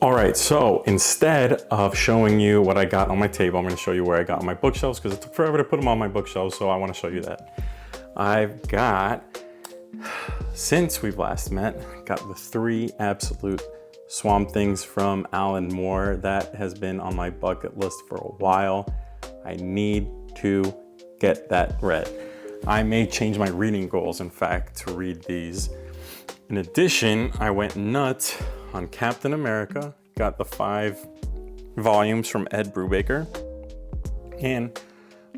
All right, so instead of showing you what I got on my table, I'm gonna show you where I got on my bookshelves because it took forever to put them on my bookshelves, so I wanna show you that. I've got, since we've last met, got the 3 absolute Swamp Things from Alan Moore. That has been on my bucket list for a while. I need to get that read. I may change my reading goals, in fact, to read these. In addition, I went nuts on Captain America, got the 5 volumes from Ed Brubaker, and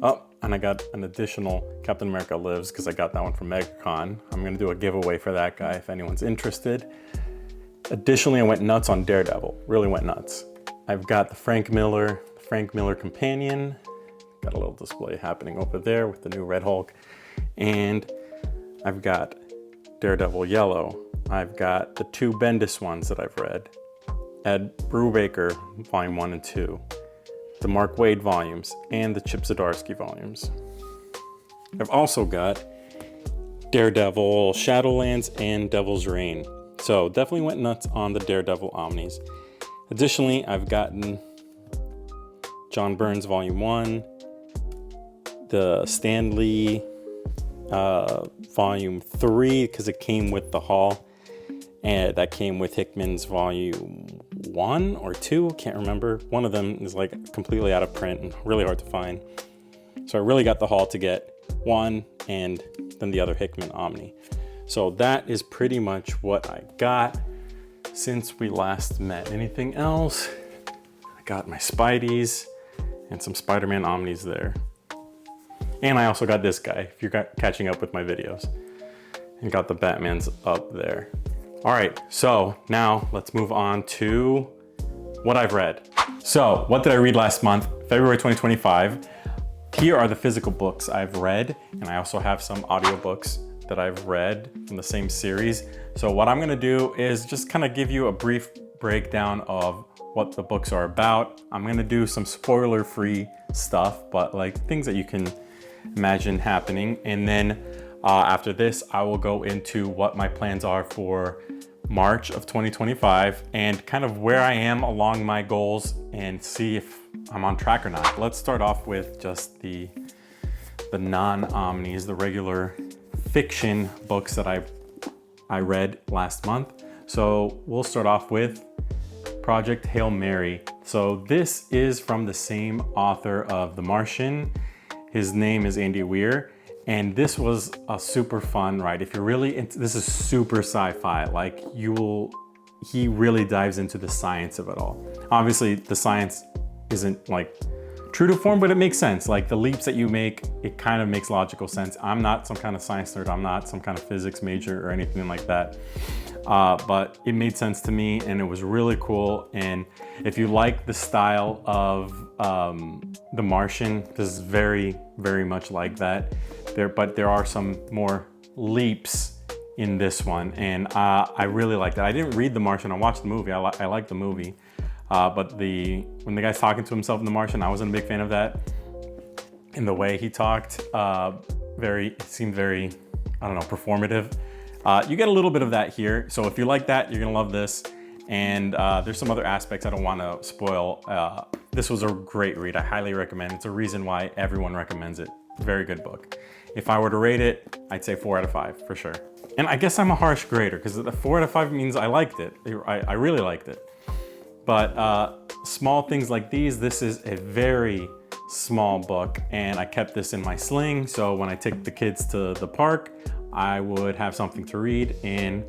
I got an additional Captain America Lives because I got that one from MegaCon. I'm gonna do a giveaway for that guy if anyone's interested. Additionally, I went nuts on Daredevil, really went nuts. I've got the Frank Miller Companion, got a little display happening over there with the new Red Hulk, and I've got Daredevil Yellow. I've got the 2 Bendis ones that I've read, Ed Brubaker Volume 1 and 2, the Mark Waid volumes, and the Chip Zdarsky volumes. I've also got Daredevil Shadowlands and Devil's Reign. So definitely went nuts on the Daredevil Omnis. Additionally, I've gotten John Byrne's Volume 1, the Stan Lee Volume 3, because it came with the haul, and that came with Hickman's Volume 1 or 2, can't remember. One of them is like completely out of print and really hard to find. So I really got the haul to get one and then the other Hickman Omni. So that is pretty much what I got since we last met. Anything else? I got my Spideys and some Spider-Man Omnis there. And I also got this guy, if you're catching up with my videos. And got the Batmans up there. All right, so now let's move on to what I've read. So what did I read last month, February 2025? Here are the physical books I've read, and I also have some audiobooks that I've read from the same series. So what I'm gonna do is just kind of give you a brief breakdown of what the books are about. I'm gonna do some spoiler-free stuff, but like things that you can imagine happening. And then after this, I will go into what my plans are for March of 2025 and kind of where I am along my goals and see if I'm on track or not. Let's start off with just the non-Omnis, the regular fiction books that I read last month. So we'll start off with Project Hail Mary. So this is from the same author of The Martian. His name is Andy Weir. And this was a super fun ride. If you're really into, this is super sci-fi. Like he really dives into the science of it all. Obviously the science isn't like true to form, but it makes sense. Like the leaps that you make, it kind of makes logical sense. I'm not some kind of science nerd. I'm not some kind of physics major or anything like that. But it made sense to me and it was really cool. And if you like the style of The Martian, this is very, very much like that. But there are some more leaps in this one. And I really like that. I didn't read The Martian, I watched the movie. I like the movie. But when the guy's talking to himself in The Martian, I wasn't a big fan of that. In the way he talked, it seemed very, I don't know, performative. You get a little bit of that here. So if you like that, you're gonna love this. And there's some other aspects I don't wanna spoil. This was a great read, I highly recommend. It's a reason why everyone recommends it. Very good book. If I were to rate it, I'd say 4 out of 5 for sure. And I guess I'm a harsh grader because the 4 out of 5 means I liked it. I really liked it. But small things like these, this is a very small book and I kept this in my sling. So when I take the kids to the park, I would have something to read. And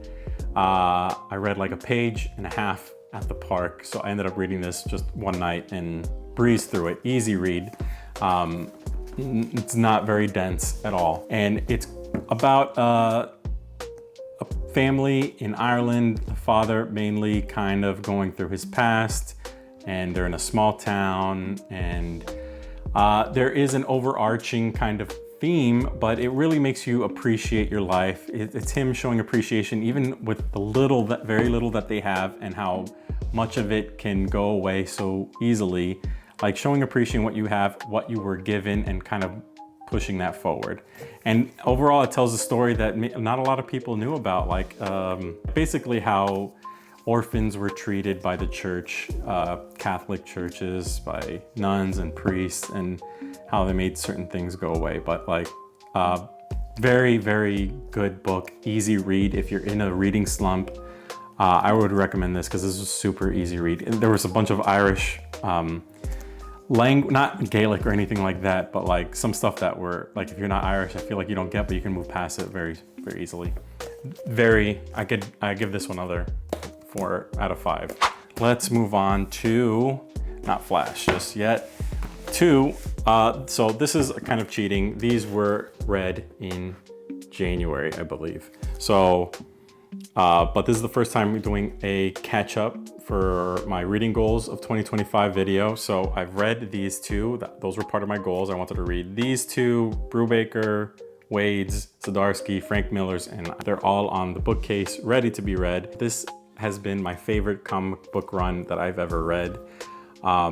I read like a page and a half at the park. So I ended up reading this just one night and breezed through it. Easy read. It's not very dense at all. And it's about a family in Ireland, the father mainly kind of going through his past, and they're in a small town, and there is an overarching kind of theme, but it really makes you appreciate your life. It's him showing appreciation even with the very little that they have and how much of it can go away so easily. Like showing appreciation what you have, what you were given, and kind of pushing that forward. And overall, it tells a story that not a lot of people knew about, like basically how orphans were treated by the church, Catholic churches, by nuns and priests, and how they made certain things go away. But like, very, very good book, easy read. If you're in a reading slump, I would recommend this because this is a super easy read. And there was a bunch of Irish not Gaelic or anything like that, but like some stuff that were like, if you're not Irish, I feel like you don't get, but you can move past it very, very easily. I give this one another 4 out of 5. Let's move on to, not Flash just yet, to, so this is kind of cheating. These were read in January, I believe. So, but this is the first time we're doing a catch up for my reading goals of 2025 video. So I've read these two, those were part of my goals. I wanted to read these two, Brubaker, Wade's, Zdarsky, Frank Miller's, and they're all on the bookcase, ready to be read. This has been my favorite comic book run that I've ever read. I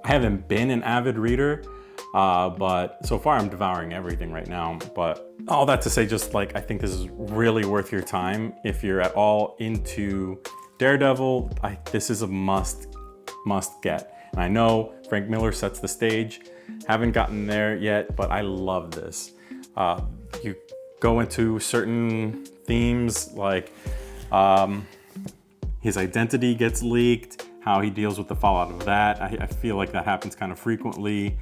haven't been an avid reader, but so far I'm devouring everything right now. But all that to say, just like, I think this is really worth your time. If you're at all into Daredevil, this is a must get. And I know Frank Miller sets the stage. Haven't gotten there yet, but I love this. You go into certain themes like his identity gets leaked, how he deals with the fallout of that. I feel like that happens kind of frequently.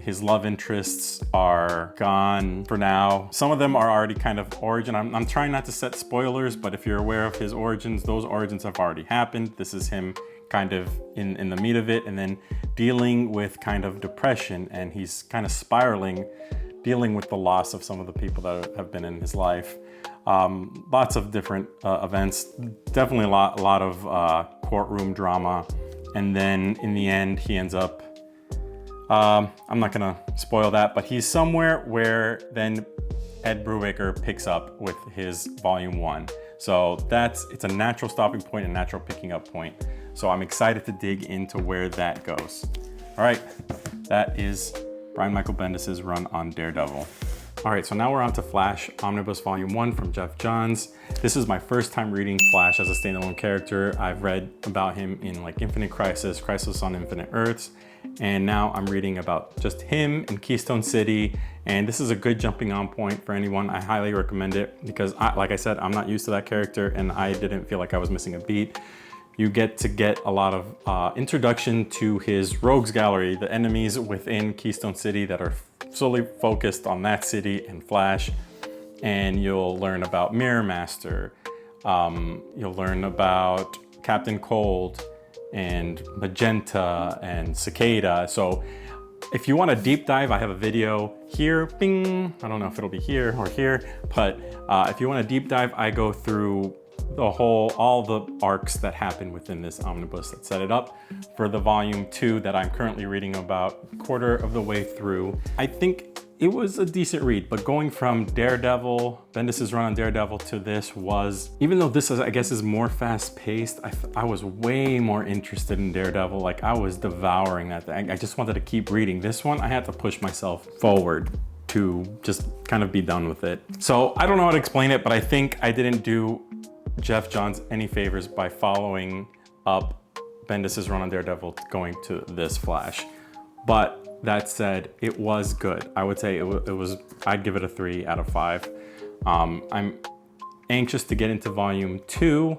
His love interests are gone for now. Some of them are already kind of origin. I'm trying not to set spoilers, but if you're aware of his origins, those origins have already happened. This is him kind of in the meat of it, and then dealing with kind of depression, and he's kind of spiraling, dealing with the loss of some of the people that have been in his life. Lots of different events, definitely a lot of courtroom drama, and then in the end he ends up, I'm not gonna spoil that, but he's somewhere where then Ed Brubaker picks up with his volume 1. So it's a natural stopping point, a natural picking up point. So I'm excited to dig into where that goes. All right, that is Brian Michael Bendis' run on Daredevil. All right, so now we're on to Flash Omnibus Volume 1 from Geoff Johns. This is my first time reading Flash as a standalone character. I've read about him in like Infinite Crisis, Crisis on Infinite Earths, and now I'm reading about just him in Keystone City. And this is a good jumping on point for anyone. I highly recommend it because, like I said, I'm not used to that character and I didn't feel like I was missing a beat. You get a lot of introduction to his rogues gallery, the enemies within Keystone City that are solely focused on that city and Flash. And you'll learn about Mirror Master. You'll learn about Captain Cold and Magenta and Cicada. So if you want a deep dive, I have a video here, bing. I don't know if it'll be here or here, but if you want a deep dive, I go through all the arcs that happen within this omnibus that set it up for the volume 2 that I'm currently reading about, quarter of the way through. I think it was a decent read, but going from Daredevil, Bendis' run on Daredevil to this was, even though this is, I guess, is more fast paced, I was way more interested in Daredevil. Like I was devouring that thing. I just wanted to keep reading. This one, I had to push myself forward to just kind of be done with it. So I don't know how to explain it, but I think I didn't do Geoff Johns any favors by following up Bendis' run on Daredevil going to this Flash. But that said, it was good. I would say I'd give it a 3 out of 5. I'm anxious to get into volume 2.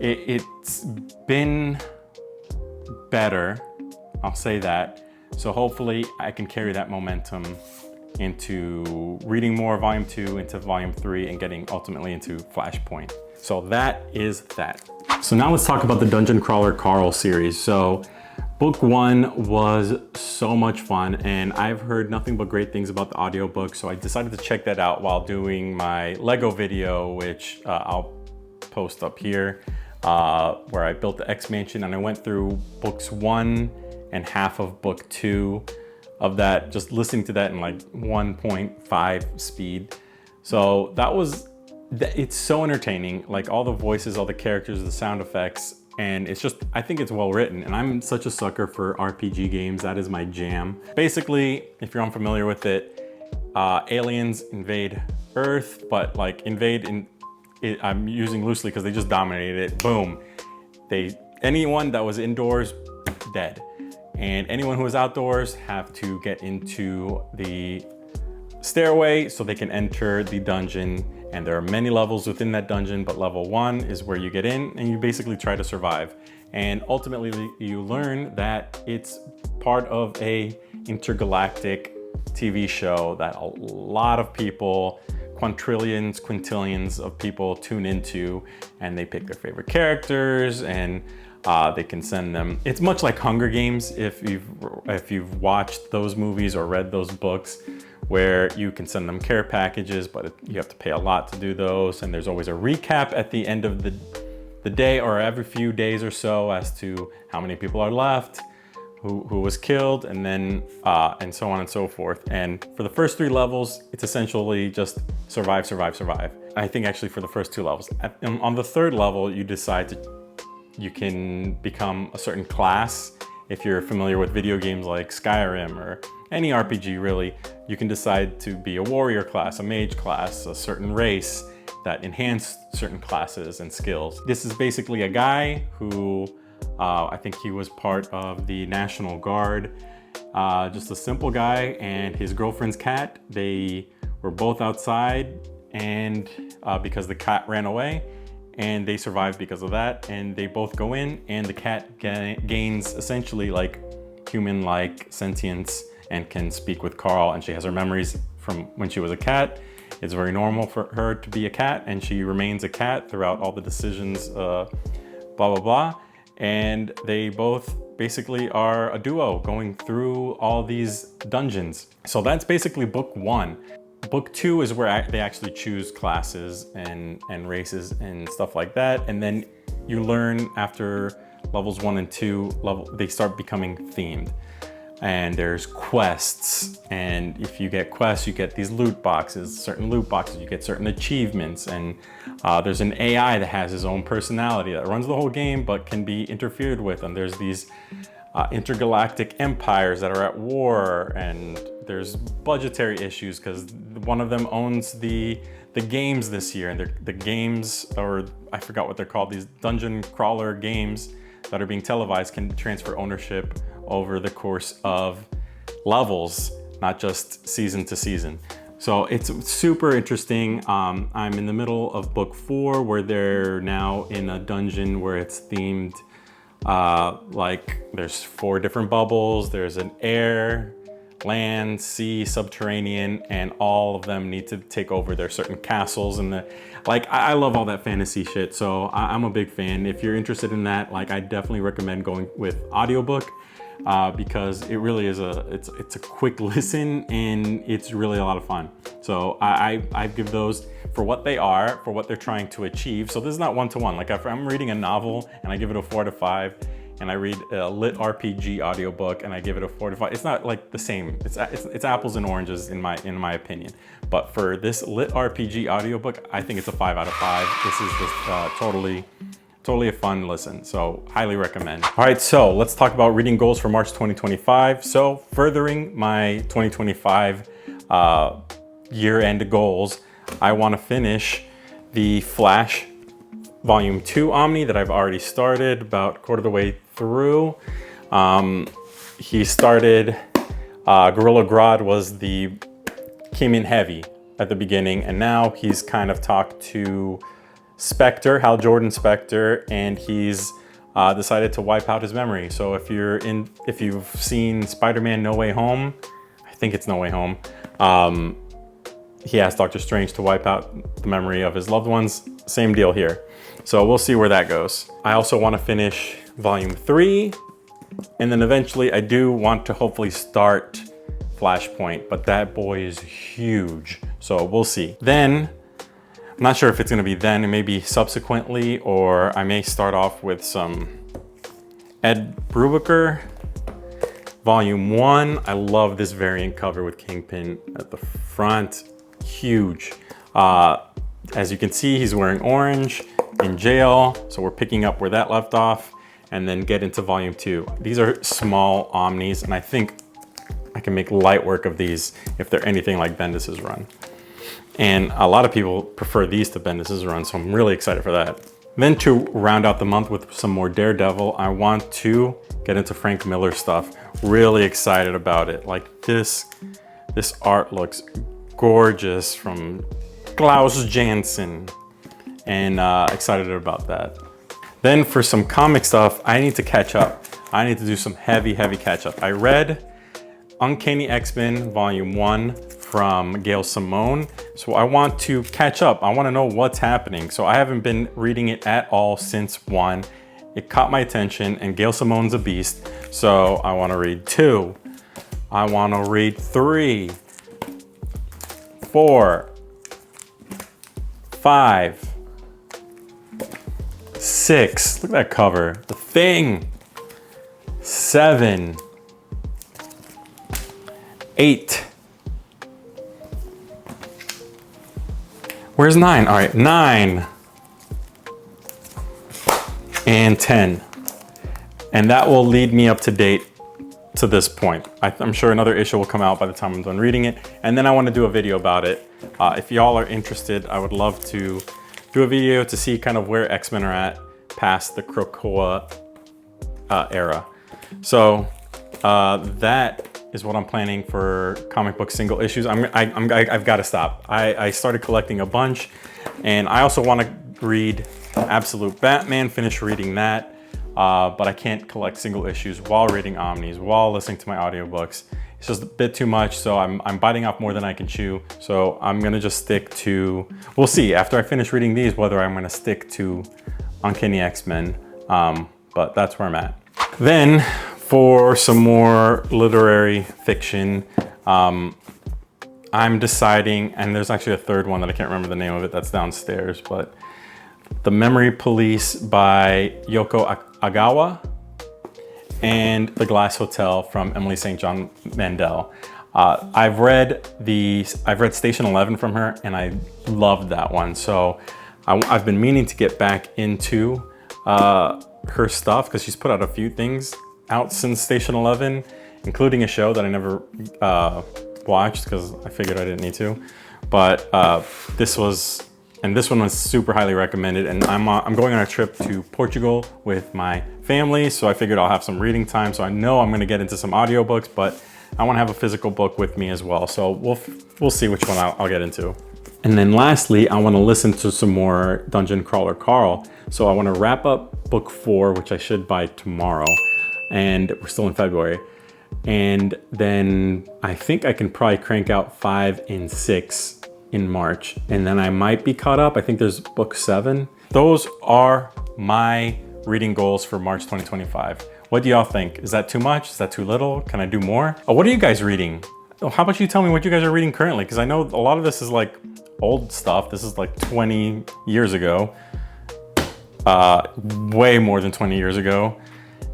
It's been better, I'll say that. So hopefully I can carry that momentum into reading more volume 2, into volume 3, and getting ultimately into Flashpoint. So that is that. So now let's talk about the Dungeon Crawler Carl series. So book 1 was so much fun and I've heard nothing but great things about the audiobook. So I decided to check that out while doing my Lego video, which I'll post up here, where I built the X Mansion, and I went through books 1 and half of book 2 of that, just listening to that in like 1.5 speed. So it's so entertaining, like all the voices, all the characters, the sound effects, and it's just, I think it's well written, and I'm such a sucker for RPG games. That is my jam. Basically, if you're unfamiliar with it, aliens invade Earth, but like invade in I'm using loosely because they just dominated it. Boom. Anyone that was indoors, dead. And anyone who was outdoors have to get into the stairway so they can enter the dungeon. And there are many levels within that dungeon, but level 1 is where you get in and you basically try to survive. And ultimately you learn that it's part of a intergalactic TV show that a lot of people, quintillions of people tune into, and they pick their favorite characters and they can send them. It's much like Hunger Games if you've watched those movies or read those books, where you can send them care packages, but you have to pay a lot to do those. And there's always a recap at the end of the day or every few days or so as to how many people are left, who was killed, and then and so on and so forth. And for the first 3 levels, it's essentially just survive. I think actually for the first 2 levels. On the 3rd level, you can become a certain class. If you're familiar with video games like Skyrim or any RPG really, you can decide to be a warrior class, a mage class, a certain race that enhance certain classes and skills. This is basically a guy who, I think he was part of the National Guard, just a simple guy, and his girlfriend's cat. They were both outside and because the cat ran away, and they survived because of that. And they both go in, and the cat gains essentially like human-like sentience and can speak with Carl, and she has her memories from when she was a cat. It's very normal for her to be a cat, and she remains a cat throughout all the decisions, blah, blah, blah. And they both basically are a duo going through all these dungeons. So that's basically book 1. Book 2 is where they actually choose classes and races and stuff like that. And then you learn after levels 1 and 2, they start becoming themed. And there's quests, and if you get quests, you get these loot boxes, you get certain achievements, and there's an AI that has his own personality that runs the whole game but can be interfered with, and there's these intergalactic empires that are at war, and there's budgetary issues because one of them owns the games this year, and the games, or I forgot what they're called, these dungeon crawler games that are being televised can transfer ownership over the course of levels, not just season to season. So it's super interesting. I'm in the middle of book 4, where they're now in a dungeon where it's themed, like there's 4 different bubbles. There's an air, land, sea, subterranean, and all of them need to take over their certain castles. And I love all that fantasy shit. So I'm a big fan. If you're interested in that, I definitely recommend going with audiobook. Because it really is it's a quick listen, and it's really a lot of fun. So I give those for what they are, for what they're trying to achieve. So this is not one-to-one. Like if I'm reading a novel and I give it a 4 to 5, and I read a lit RPG audiobook and I give it a 4 to 5, it's not like the same. It's apples and oranges in my opinion. But for this lit RPG audiobook, I think it's a 5 out of 5. This is just totally a fun listen, so highly recommend. All right, so let's talk about reading goals for March 2025. So furthering my 2025 year-end goals, I want to finish the Flash Volume 2 Omni that I've already started about a quarter of the way through. He started, Gorilla Grodd came in heavy at the beginning, and now he's kind of talked to Spectre, Hal Jordan Spectre, and he's decided to wipe out his memory. So if you've seen Spider-Man No Way Home, I think it's No Way Home, he asked Doctor Strange to wipe out the memory of his loved ones. Same deal here. So we'll see where that goes. I also want to finish Volume 3, and then eventually I do want to hopefully start Flashpoint, but that boy is huge. So we'll see. Then, I'm not sure if it's gonna be then, it may be subsequently, or I may start off with some Ed Brubaker, Volume 1. I love this variant cover with Kingpin at the front, huge. As you can see, he's wearing orange in jail, so we're picking up where that left off, and then get into Volume 2. These are small Omnis, and I think I can make light work of these if they're anything like Bendis's run. And a lot of people prefer these to Bendis' run, so I'm really excited for that. Then to round out the month with some more Daredevil, I want to get into Frank Miller stuff. Really excited about it. Like this art looks gorgeous from Klaus Janson, and excited about that. Then for some comic stuff, I need to catch up. I need to do some heavy catch up. I read Uncanny X-Men Volume 1 from Gail Simone. So I want to catch up. I want to know what's happening. So I haven't been reading it at all since 1. It caught my attention, and Gail Simone's a beast. So I want to read 2. I want to read 3, 4, 5, 6. Look at that cover. The Thing. 7, 8. Where's 9? All right, 9 and 10. And that will lead me up to date to this point. I'm sure another issue will come out by the time I'm done reading it. And then I want to do a video about it. If y'all are interested, I would love to do a video to see kind of where X-Men are at past the Krakoa era. So that is what I'm planning for comic book single issues. I've got to stop. I started collecting a bunch, and I also want to read Absolute Batman, finish reading that, but I can't collect single issues while reading Omnis, while listening to my audiobooks. It's just a bit too much, so I'm biting off more than I can chew. So I'm gonna just stick to, we'll see after I finish reading these whether I'm gonna stick to Uncanny X-Men, but that's where I'm at. Then for some more literary fiction, I'm deciding, and there's actually a third one that I can't remember the name of it that's downstairs, but The Memory Police by Yoko Agawa and The Glass Hotel from Emily St. John Mandel. I've read Station 11 from her, and I loved that one. So I've been meaning to get back into her stuff because she's put out a few things out since Station 11, including a show that I never watched because I figured I didn't need to. But this one was super highly recommended, and I'm going on a trip to Portugal with my family, so I figured I'll have some reading time. So I know I'm going to get into some audiobooks, but I want to have a physical book with me as well. So we'll see which one I'll get into. And then lastly, I want to listen to some more Dungeon Crawler Carl. So I want to wrap up book 4, which I should by tomorrow, and we're still in February. And then I think I can probably crank out 5 and 6 in March, and then I might be caught up. I think there's book 7. Those are my reading goals for March 2025. What do y'all think? Is that too much? Is that too little? Can I do more? Oh, what are you guys reading? Oh, how about you tell me what you guys are reading currently? Because I know a lot of this is like old stuff. This is like 20 years ago. Way more than 20 years ago.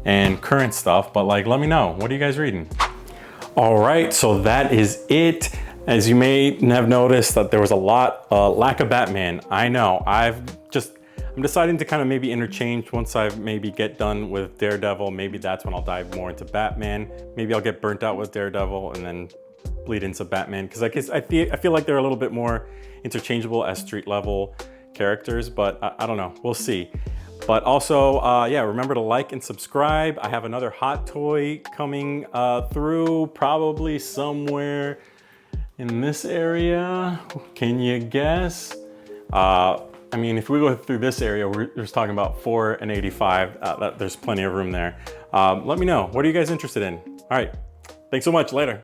And current stuff, but like, let me know. What are you guys reading? All right, so that is it. As you may have noticed that there was a lot, lack of Batman. I know, I'm deciding to kind of maybe interchange once I maybe get done with Daredevil. Maybe that's when I'll dive more into Batman. Maybe I'll get burnt out with Daredevil and then bleed into Batman. Because I feel like they're a little bit more interchangeable as street level characters, but I don't know, we'll see. But also, yeah, remember to like and subscribe. I have another hot toy coming through probably somewhere in this area. Can you guess? I mean, if we go through this area, we're just talking about 4 and 85. There's plenty of room there. Let me know. What are you guys interested in? All right. Thanks so much. Later.